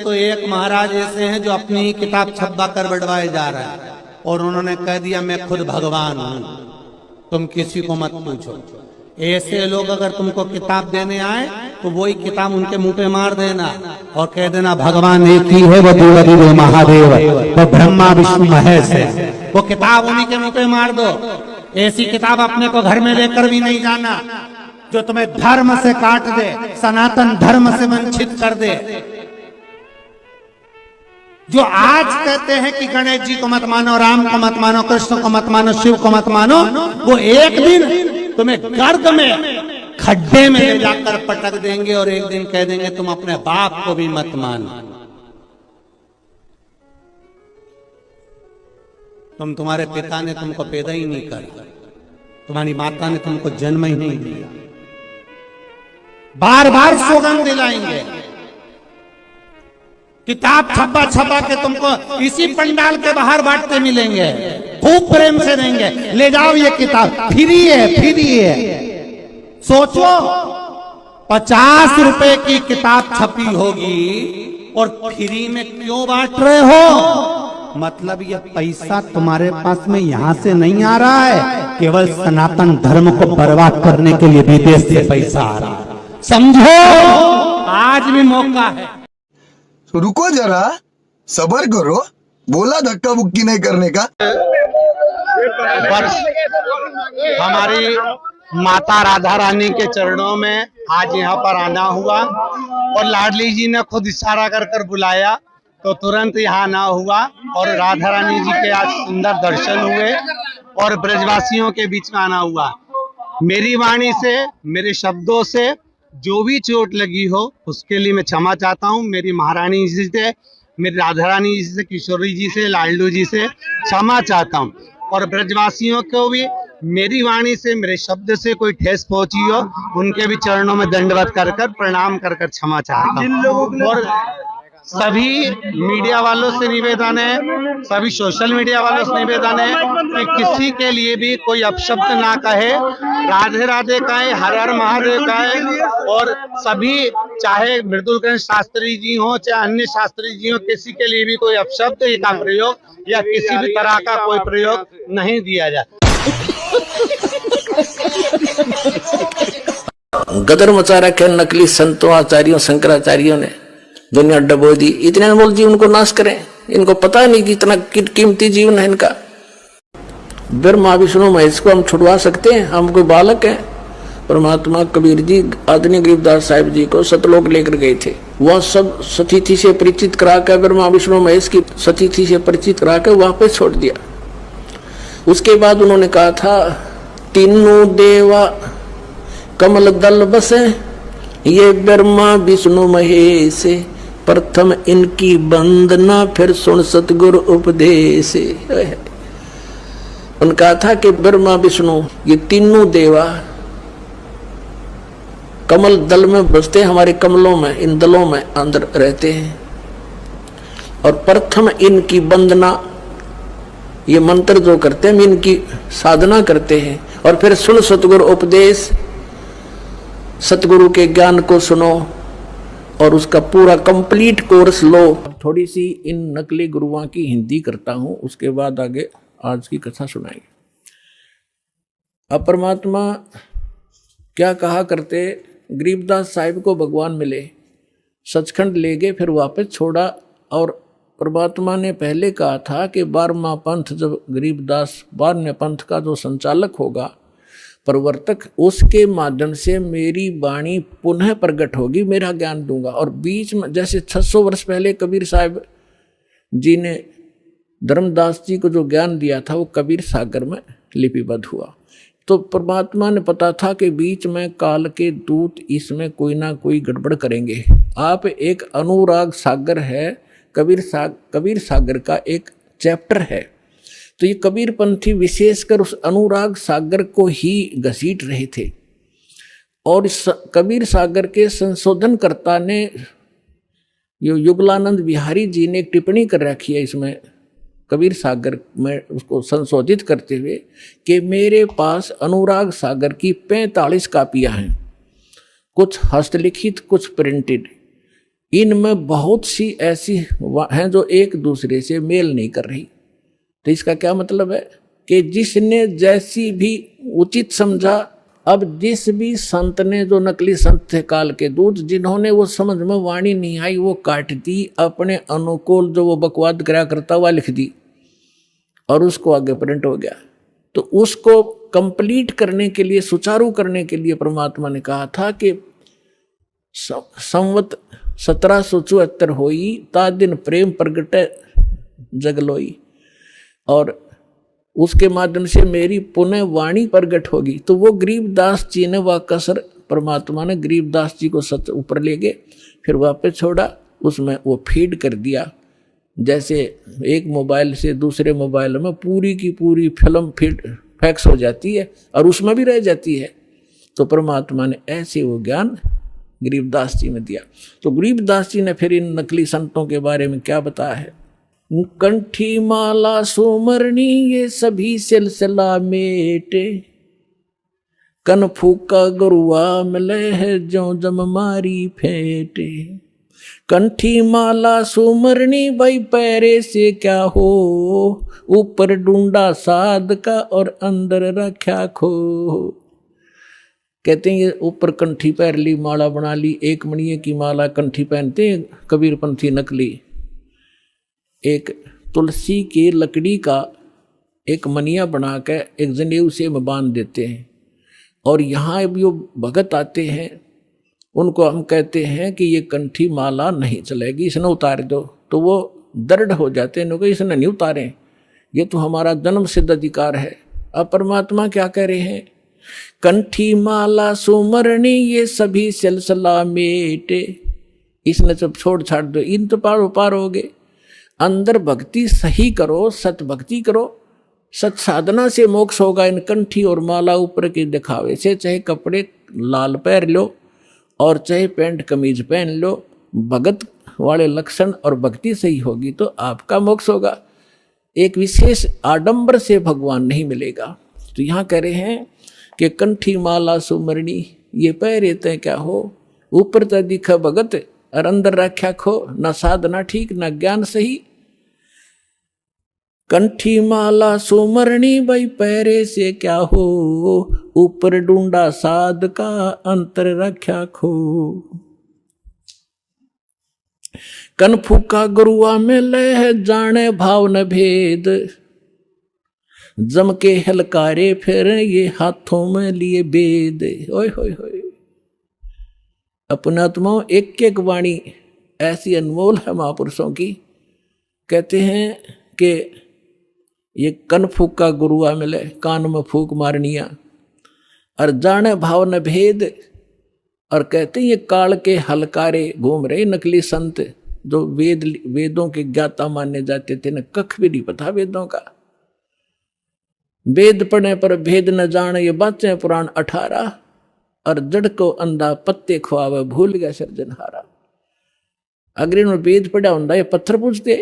तो एक महाराज ऐसे हैं जो अपनी किताब छपवा कर बढ़वाए जा रहे हैं और उन्होंने कह दिया मैं खुद भगवान हूं, तुम किसी को मत पूछो। ऐसे लोग अगर तुमको किताब देने आए तो वही किताब उनके मुंह पे मार देना और कह देना भगवान एक ही है, वो देवदेव महादेव, वो ब्रह्मा विष्णु महेश है। वो किताब उन्हीं के मुंह पे मार दो। ऐसी किताब अपने को घर में लेकर भी नहीं जाना जो तुम्हें धर्म से काट दे, सनातन धर्म से वंचित कर दे। जो आज कहते हैं कि गणेश जी को मत मानो, राम को मत मानो, कृष्ण को मत मानो, शिव को मत मानो, वो एक दिन तुम्हें गर्द में खड्डे में ले जाकर पटक देंगे और एक दिन कह देंगे तुम अपने बाप को भी मत मानो। तुम्हारे पिता ने तुमको पैदा ही नहीं किया, तुम्हारी माता ने तुमको जन्म ही नहीं दिया। बार बार सौगंध दिलाएंगे, किताब छपा छपा के तुमको इसी पंडाल के बाहर बांटते मिलेंगे, खूब प्रेम से देंगे, ले जाओ ये किताब, फ्री है, फ्री है। सोचो 50 रुपए की किताब छपी होगी और फ्री में क्यों बांट रहे हो? मतलब ये पैसा तुम्हारे पास में यहां से नहीं आ रहा है, केवल सनातन धर्म को बर्बाद करने के लिए विदेश से पैसा आ रहा है। समझो, आज भी मौका है। तो रुको जरा, सब्र करो, बोला धक्का मुक्की नहीं करने का। हमारी माता राधा रानी के चरणों में आज यहाँ पर आना हुआ और लाडली जी ने खुद इशारा कर कर बुलाया तो तुरंत यहाँ आना हुआ और राधा रानी जी के आज सुंदर दर्शन हुए और ब्रजवासियों के बीच में आना हुआ। मेरी वाणी से, मेरे शब्दों से जो भी चोट लगी हो उसके लिए मैं क्षमा चाहता हूँ। मेरी महारानी जी से, मेरी राधा रानी जी से, किशोरी जी से, लाडलू जी से क्षमा चाहता हूँ और ब्रजवासियों को भी मेरी वाणी से, मेरे शब्द से कोई ठेस पहुंची हो उनके भी चरणों में दंडवत कर कर प्रणाम कर कर क्षमा चाहता हूँ। और सभी मीडिया वालों से निवेदन है, सभी सोशल मीडिया वालों से निवेदन है कि किसी के लिए भी कोई अपशब्द ना कहे, राधे राधे कहे, हर हर महादेव कहे और सभी, चाहे मृदुल शास्त्री जी हो चाहे अन्य शास्त्री जी हो, किसी के लिए भी कोई अपशब्द का प्रयोग या किसी भी तरह का कोई प्रयोग नहीं दिया जाए। गदर मचा रखे नकली संतों, आचार्यों, शंकराचार्यों ने, दुनिया डबो दी। इतने अनमोल जीवन को नाश करें, इनको पता नहीं कि इतना कीमती जीवन है इनका। ब्रह्मा विष्णु महेश को हम छुड़वा सकते हैं? हम कोई बालक हैं? परमात्मा कबीर जी आदरणीय गरीबदास साहिब जी को सतलोक लेकर गए थे, वह सब सतिथि से परिचित करा कर, ब्रह्मा विष्णु महेश की सतिथि से परिचित करा कर वापस छोड़ दिया। उसके बाद उन्होंने कहा था तीनों देवा कमल दल बसे, ये ब्रह्मा विष्णु महेश, प्रथम इनकी वंदना फिर सुन सतगुरु उपदेश। उन्होंने कहा था कि ब्रह्मा विष्णु ये तीनों देवा कमल दल में बसते, हमारे कमलों में, इन दलों में अंदर रहते हैं और प्रथम इनकी वंदना, ये मंत्र जो करते हैं इनकी साधना करते हैं और फिर सुन सतगुरु उपदेश, सतगुरु के ज्ञान को सुनो और उसका पूरा कंप्लीट कोर्स लो। थोड़ी सी इन नकली गुरुओं की हिंदी करता हूं, उसके बाद आगे आज की कथा सुनाएंगे। अब परमात्मा क्या कहा करते, गरीबदास साहिब को भगवान मिले, सचखंड ले गए, फिर वापस छोड़ा और परमात्मा ने पहले कहा था कि 12वां पंथ, जब गरीबदास 12वें पंथ का जो संचालक होगा, प्रवर्तक, उसके माध्यम से मेरी वाणी पुनः प्रकट होगी, मेरा ज्ञान दूंगा। और बीच में जैसे 600 वर्ष पहले कबीर साहब जी ने धर्मदास जी को जो ज्ञान दिया था वो कबीर सागर में लिपिबद्ध हुआ। तो परमात्मा ने पता था कि बीच में काल के दूत इसमें कोई ना कोई गड़बड़ करेंगे। आप एक अनुराग सागर है, कबीर सागर का एक चैप्टर है, तो ये कबीर पंथी विशेषकर उस अनुराग सागर को ही घसीट रहे थे। और कबीर सागर के संशोधनकर्ता ने, युगलानंद बिहारी जी ने एक टिप्पणी कर रखी है इसमें, कबीर सागर में उसको संशोधित करते हुए कि मेरे पास अनुराग सागर की 45 कापियां हैं, कुछ हस्तलिखित, कुछ प्रिंटेड। इनमें बहुत सी ऐसी हैं जो एक दूसरे से मेल नहीं कर रही। तो इसका क्या मतलब है कि जिसने जैसी भी उचित समझा, अब जिस भी संत ने, जो नकली संत थे काल के दूत, जिन्होंने वो समझ में वाणी नहीं आई वो काट दी, अपने अनुकूल जो वो बकवाद करा करता हुआ लिख दी और उसको आगे प्रिंट हो गया। तो उसको कंप्लीट करने के लिए, सुचारू करने के लिए परमात्मा ने कहा था कि संवत 1774 होई ता दिन प्रेम प्रगटे जगलोई, और उसके माध्यम से मेरी पुनः वाणी प्रगट होगी। तो वो गरीबदास जी ने वह कसर, परमात्मा ने गरीबदास जी को सच ऊपर ले गए, फिर वापस छोड़ा, उसमें वो फीड कर दिया। जैसे एक मोबाइल से दूसरे मोबाइल में पूरी की पूरी फिल्म फीड फैक्स हो जाती है और उसमें भी रह जाती है, तो परमात्मा ने ऐसे वो ज्ञान गरीबदास जी में दिया। तो गरीबदास जी ने फिर इन नकली संतों के बारे में क्या बताया है? कंठी माला सुमरनी ये सभी सिलसिला मेटे, कन फूका गुरुआ मिले है जो जम मारी फेंटे। कंठी माला सुमरनी भाई पैरे से क्या हो, ऊपर ढूंढा साध का और अंदर रखा खो। कहते हैं ये ऊपर कंठी पैर ली, माला बना ली, एक मणिये की माला कंठी पहनते हैं कबीरपंथी नकली। एक तुलसी की लकड़ी का एक मनिया बना कर एक जनेऊ से में बांध देते हैं, और यहाँ जो भगत आते हैं उनको हम कहते हैं कि ये कंठी माला नहीं चलेगी, इसने उतार दो। तो वो दृढ़ हो जाते हैं, इसने नहीं उतारे, ये तो हमारा जन्म सिद्ध अधिकार है। अब परमात्मा क्या कह रहे हैं? कंठी माला सुमरणी ये सभी सिलसिला मेटे, इसने सब छोड़ छाड़ दो, इन तो पार हो गए। अंदर भक्ति सही करो, सत भक्ति करो, सत साधना से मोक्ष होगा। इन कंठी और माला ऊपर के दिखावे से, चाहे कपड़े लाल पहन लो और चाहे पैंट कमीज पहन लो, भगत वाले लक्षण और भक्ति सही होगी तो आपका मोक्ष होगा। एक विशेष आडंबर से भगवान नहीं मिलेगा। तो यहाँ कह रहे हैं कि कंठी माला सुमरणी ये पहरे ते क्या हो, ऊपर तो दिखा भगत और अंदर रख्या खो, न साधना ठीक न ज्ञान सही। कंठी माला सुमरणी भाई पैरे से क्या हो, ऊपर ढूंढा साध का अंतर रख्या खो। कन फूका गुरुआ में लह जाने भाव न भेद, जम के हलकारे फिर ये हाथों में लिए बेद। ओए होए होए, अपनात्माओं एक एक वाणी ऐसी अनमोल है महापुरुषों की। कहते हैं कि ये कन फूका गुरुआ मिले, कान में फूक मारनिया, और जाने भाव न भेद। और कहते हैं ये काल के हलकारे घूम रहे नकली संत, जो वेदों के ज्ञाता माने जाते थे, न कख भी नहीं पता वेदों का। वेद पढ़ने पर भेद न जाने ये बातें पुराण 18, और जड़ को अंधा पत्ते खुआवे भूल गया सृजनहारा। अगर इन्होंने वेद पढ़ा होता ये पत्थर पूछते,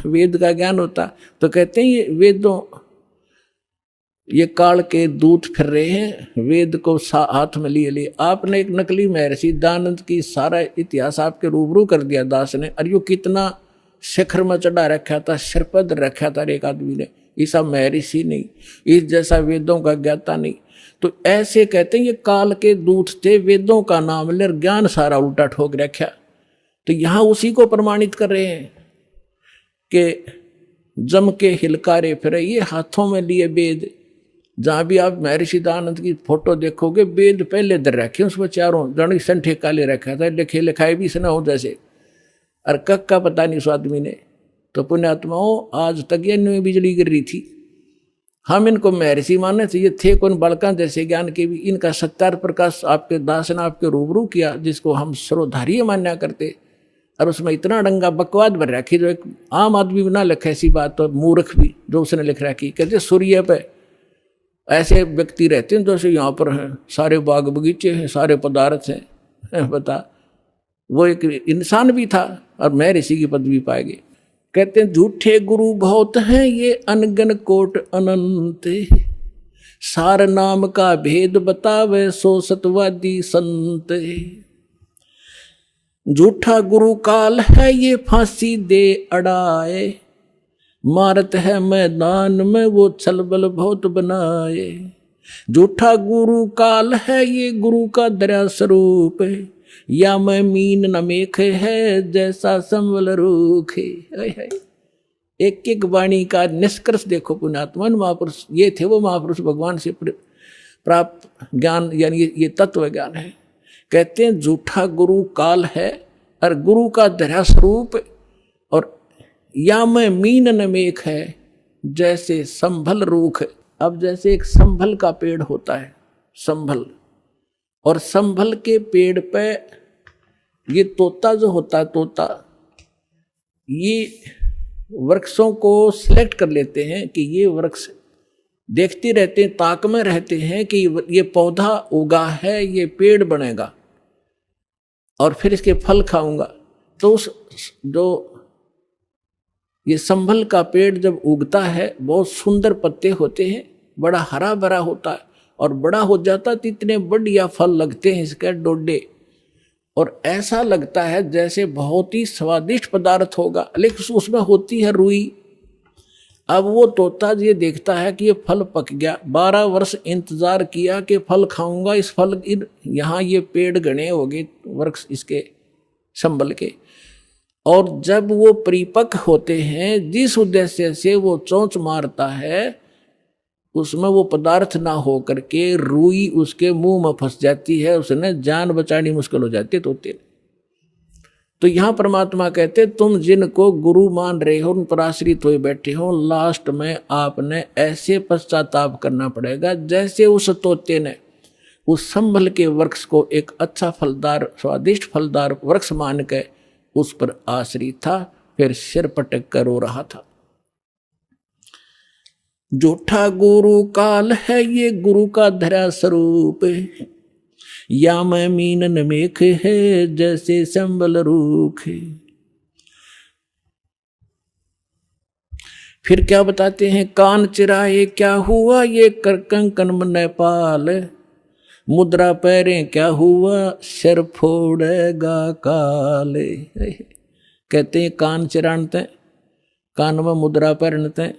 वेद का ज्ञान होता। तो कहते हैं ये वेदों, ये काल के दूत फिर रहे हैं, वेद को हाथ में लिए। आपने एक नकली महर्षि दयानंद की सारा इतिहास आपके रूबरू कर दिया दास ने, और यो कितना शिखर में चढ़ा रखा था, सिरपद रखा था एक आदमी ने। ऐसा महर्षि नहीं, इस जैसा वेदों का ज्ञाता नहीं। तो ऐसे कहते हैं ये काल के दूत थे, वेदों का नाम ले ज्ञान सारा उल्टा ठोक रखा। तो यहाँ उसी को प्रमाणित कर रहे हैं कि जम के हिलकारे फिरे ये हाथों में लिए वेद। जहाँ भी आप महर्षि दयानंद की फोटो देखोगे, वेद पहले दर रखे, उसमें चारों जड़ संठे काले रखा था, लिखे लिखाए भी इसने हो जैसे, और कक का पता नहीं उस आदमी ने। तो पुण्यात्माओं आज तक ये न्यू बिजली गिर रही थी। हम इनको महर्षि माने थे, ये थे कौन बालका जैसे ज्ञान के भी। इनका सत्यार प्रकाश आपके दास ने आपके रूबरू किया, जिसको हम सर्वधारीय मान्या करते, और उसमें इतना डंगा बकवाद भर रखी जो एक आम आदमी भी ना लिखे ऐसी बात, तो मूर्ख भी जो उसने लिख रखी। कहते सूर्य पे ऐसे व्यक्ति रहते हैं जैसे यहाँ पर हैं, सारे बाग बगीचे हैं, सारे पदार्थ हैं, बता। वो एक इंसान भी था और महर्षि की पदवी पाएगी। कहते हैं झूठे गुरु बहुत हैं ये अनगन कोट अनंत, सार नाम का भेद बतावे सो सतवादी संत। झूठा गुरु काल है ये फांसी दे अड़ाए, मारत है मैदान में वो छलबल बहुत बनाए। झूठा गुरु काल है ये गुरु का दरिया स्वरूप, या मैं मीन न मेखे है जैसा संबल रूखे। एक एक वाणी का निष्कर्ष देखो पुण्यात्मन। महापुरुष ये थे, वो महापुरुष भगवान से प्राप्त ज्ञान, यानी ये तत्व ज्ञान है। कहते हैं झूठा गुरु काल है और गुरु का दरिया स्वरूप, और या मैं मीन न मेख है जैसे संभल रूख। अब जैसे एक संभल का पेड़ होता है, संभल, और संभल के पेड़ पे ये तोता जो होता है, तोता ये वृक्षों को सिलेक्ट कर लेते हैं कि ये वृक्ष, देखते रहते हैं, ताक में रहते हैं कि ये पौधा उगा है, ये पेड़ बनेगा और फिर इसके फल खाऊंगा। तो उस जो ये संभल का पेड़ जब उगता है, बहुत सुंदर पत्ते होते हैं, बड़ा हरा भरा होता है, और बड़ा हो जाता तो इतने बढ़िया फल लगते हैं इसके डोडे, और ऐसा लगता है जैसे बहुत ही स्वादिष्ट पदार्थ होगा, लेकिन उसमें होती है रुई। अब वो तोता ये देखता है कि ये फल पक गया, 12 वर्ष इंतजार किया कि फल खाऊंगा, इस फल यहाँ ये पेड़ घने हो गए वृक्ष इसके संभल के, और जब वो परिपक्व होते हैं, जिस उद्देश्य से वो चोंच मारता है, उसमें वो पदार्थ ना हो करके रुई उसके मुंह में फंस जाती है, उसने जान बचानी मुश्किल हो जाती है तोते। तो यहाँ परमात्मा कहते तुम जिनको गुरु मान रहे हो, उन पर आश्रित हुए बैठे हो, लास्ट में आपने ऐसे पश्चाताप करना पड़ेगा जैसे उस तोते ने उस संभल के वृक्ष को एक अच्छा फलदार, स्वादिष्ट फलदार वृक्ष मान के उस पर आश्रित था, फिर सिर पटक कर रो रहा था। झूठा गुरु काल है ये गुरु का धरा स्वरूप, या मैं मीन न मेख है जैसे संबल रूख। फिर क्या बताते हैं, कान चिराए क्या हुआ ये कर कंकन मन पाल, मुद्रा पैरें क्या हुआ सिर फोड़ेगा काले। कहते हैं कान चिरानते, कान में मुद्रा पहनते,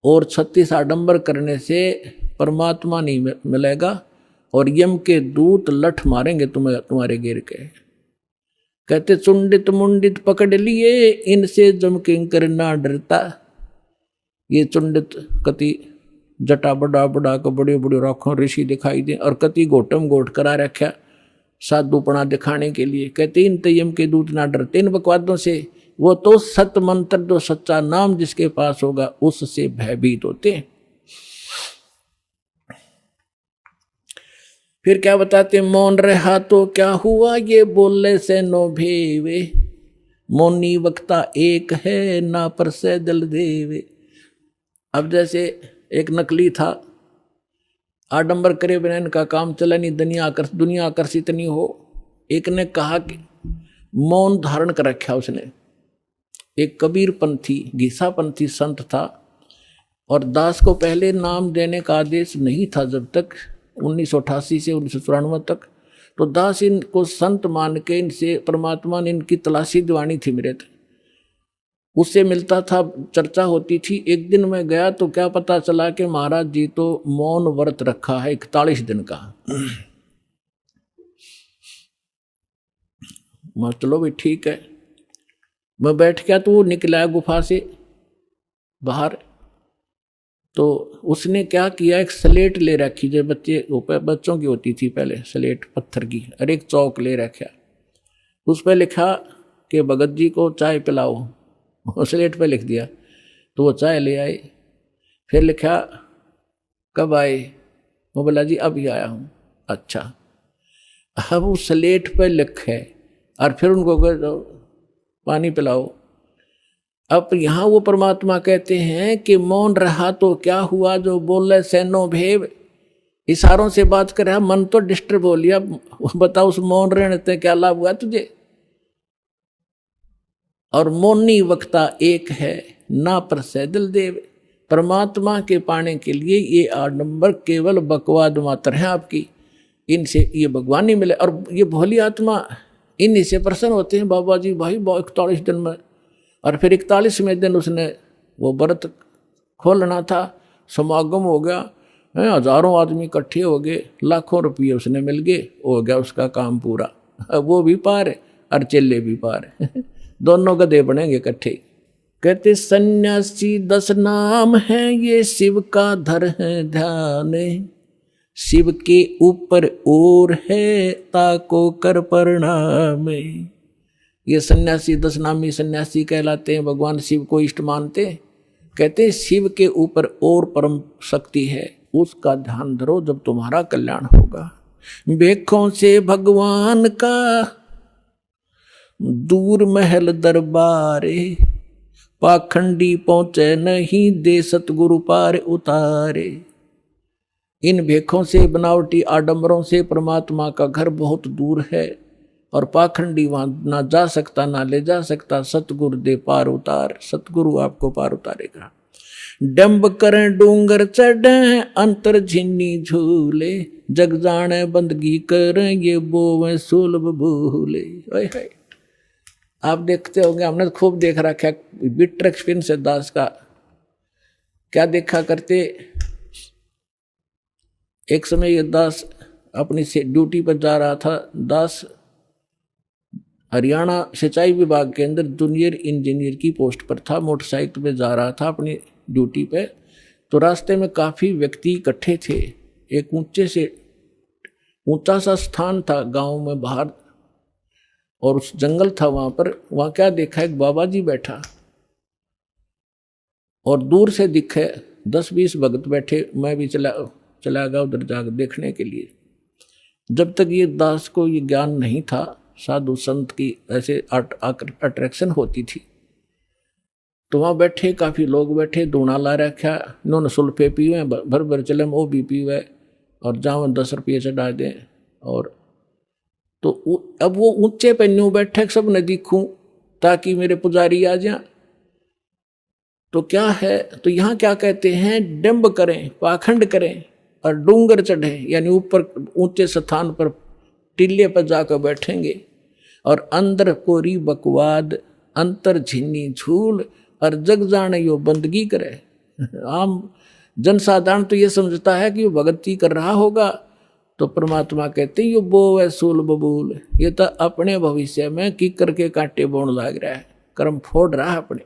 और 36 आडंबर करने से परमात्मा नहीं मिलेगा, और यम के दूत लठ मारेंगे तुम्हें तुम्हारे गिर के। कहते चुंडित मुंडित पकड़ लिए इनसे जम किंकर ना डरता। ये चुंडित कति जटा बड़ा बड़ा को बड़े बड़े राखों ऋषि दिखाई दे, और कति गोटम गोट करा रखा साधुपना दिखाने के लिए। कहते इन यम के दूत ना डरते इन बकवादों से, वो तो सत मंत्र जो सच्चा नाम जिसके पास होगा उससे भयभीत होते हैं। फिर क्या बताते, मौन रहा तो क्या हुआ ये बोलने से नो भेवे, मौनी वक्ता एक है ना पर से दल देवे। अब जैसे एक नकली था, आडंबर करे बिना इनका काम चला नहीं, दुनिया आकर्षित नहीं हो। एक ने कहा कि मौन धारण कर रखा उसने। एक कबीर पंथी घीसा पंथी संत था, और दास को पहले नाम देने का आदेश नहीं था जब तक 1988 से 1994 तक। तो दास इनको संत मान के इनसे परमात्मा ने इनकी तलाशी दिवानी थी मेरे थे, उससे मिलता था, चर्चा होती थी। एक दिन मैं गया तो क्या पता चला कि महाराज जी तो मौन व्रत रखा है 41 दिन का। मैं चलो भाई ठीक है, मैं बैठ गया तो वो निकला गुफा से बाहर। तो उसने क्या किया, एक स्लेट ले रखी जो बच्चों की होती थी पहले, स्लेट पत्थर की, और एक चौक ले रखा, उस पर लिखा कि भगत जी को चाय पिलाओ, स्लेट पे लिख दिया। तो वो चाय ले आए, फिर लिखा कब आए, वो बोला जी अभी आया हूँ। अच्छा, अब वो स्लेट पे लिखे और फिर उनको पानी पिलाओ। अब यहाँ वो परमात्मा कहते हैं कि मौन रहा तो क्या हुआ जो बोले सैनो भेव, इशारों से बात कर रहा, मन तो डिस्टर्ब हो लिया। बताओ उस मौन रहने से क्या लाभ हुआ तुझे। और मौनी वक्ता एक है ना पर सैदल देव, परमात्मा के पाने के लिए ये आडंबर केवल बकवाद मात्र है आपकी, इनसे ये भगवान नहीं मिले। और ये भोली आत्मा इन्हीं से प्रसन्न होते हैं बाबा जी भाई 41 दिन में। और फिर 41वें दिन उसने वो व्रत खोलना था, समागम हो गया, हजारों आदमी इकट्ठे हो गए, लाखों रुपये उसने मिल गए, हो गया उसका काम पूरा। अब वो भी पार है और चेले भी पार है दोनों गधे बनेंगे इकट्ठे। कहते सन्यासी 10 नाम है ये शिव का धर है ध्यान, शिव के ऊपर और है ताको कर प्रणाम। ये सन्यासी 10 नामी सन्यासी कहलाते हैं, भगवान शिव को इष्ट मानते। कहते शिव के ऊपर और परम शक्ति है, उसका ध्यान धरो जब तुम्हारा कल्याण होगा। बेखों से भगवान का दूर महल दरबारे, पाखंडी पहुंचे नहीं दे सतगुरु पार उतारे। इन भेखों से बनावटी आडंबरों से परमात्मा का घर बहुत दूर है और पाखंडी वहां ना जा सकता ना ले जा सकता। सतगुरु दे पार उतार, सतगुरु आपको पार उतारेगा। डंब करें डूंगर चढ़े अंतर झिन्नी झूले, जग जाने बंदगी करें ये बोवे सुलभ भूले। आप देखते होंगे, हमने खूब देख रखा है बिटर एक्सपीरियंस है दास का। क्या देखा करते, एक समय ये दास अपनी से ड्यूटी पर जा रहा था। दास हरियाणा सिंचाई विभाग के अंदर जूनियर इंजीनियर की पोस्ट पर था, मोटरसाइकिल पे जा रहा था अपनी ड्यूटी पे। तो रास्ते में काफ़ी व्यक्ति इकट्ठे थे। एक ऊंचा सा स्थान था गांव में बाहर, और उस जंगल था वहां पर। वहां क्या देखा, एक बाबा जी बैठा और दूर से दिखे 10-20 भगत बैठे। मैं भी चला गया उधर जाकर देखने के लिए। जब तक ये दास को ये ज्ञान नहीं था साधु संत की ऐसे अट्रैक्शन होती थी, तो वहाँ बैठे काफ़ी लोग बैठे, दूना ला रखा, इन्होंने सुल्फे पीवे, भर भर चले वो भी पीवे और जाओ 10 रुपये चढ़ा दें। और तो अब वो ऊंचे पे न्यू बैठे, सब न दिखूं ताकि मेरे पुजारी आ जाए। तो क्या है, तो यहाँ क्या कहते हैं, डंब करें, पाखंड करें और डूंगर चढ़े, यानी ऊपर ऊंचे स्थान पर टिल्ले पर जाकर बैठेंगे और अंदर कोरी बकवाद अंतर झिन्नी झूल और जग जाने यो बंदगी करे। आम जनसाधारण तो ये समझता है कि वो भगती कर रहा होगा, तो परमात्मा कहते यो बो है सूल बबूल, ये तो अपने भविष्य में की करके कांटे बोन लाग रहा है, कर्म फोड़ रहा है अपने।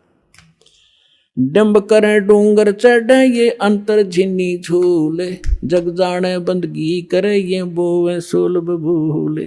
डंब करे डूंगर चढ़े ये अंतर झिन्नी झूले, जग जाने बंदगी करे ये बोवे सूल बबूले।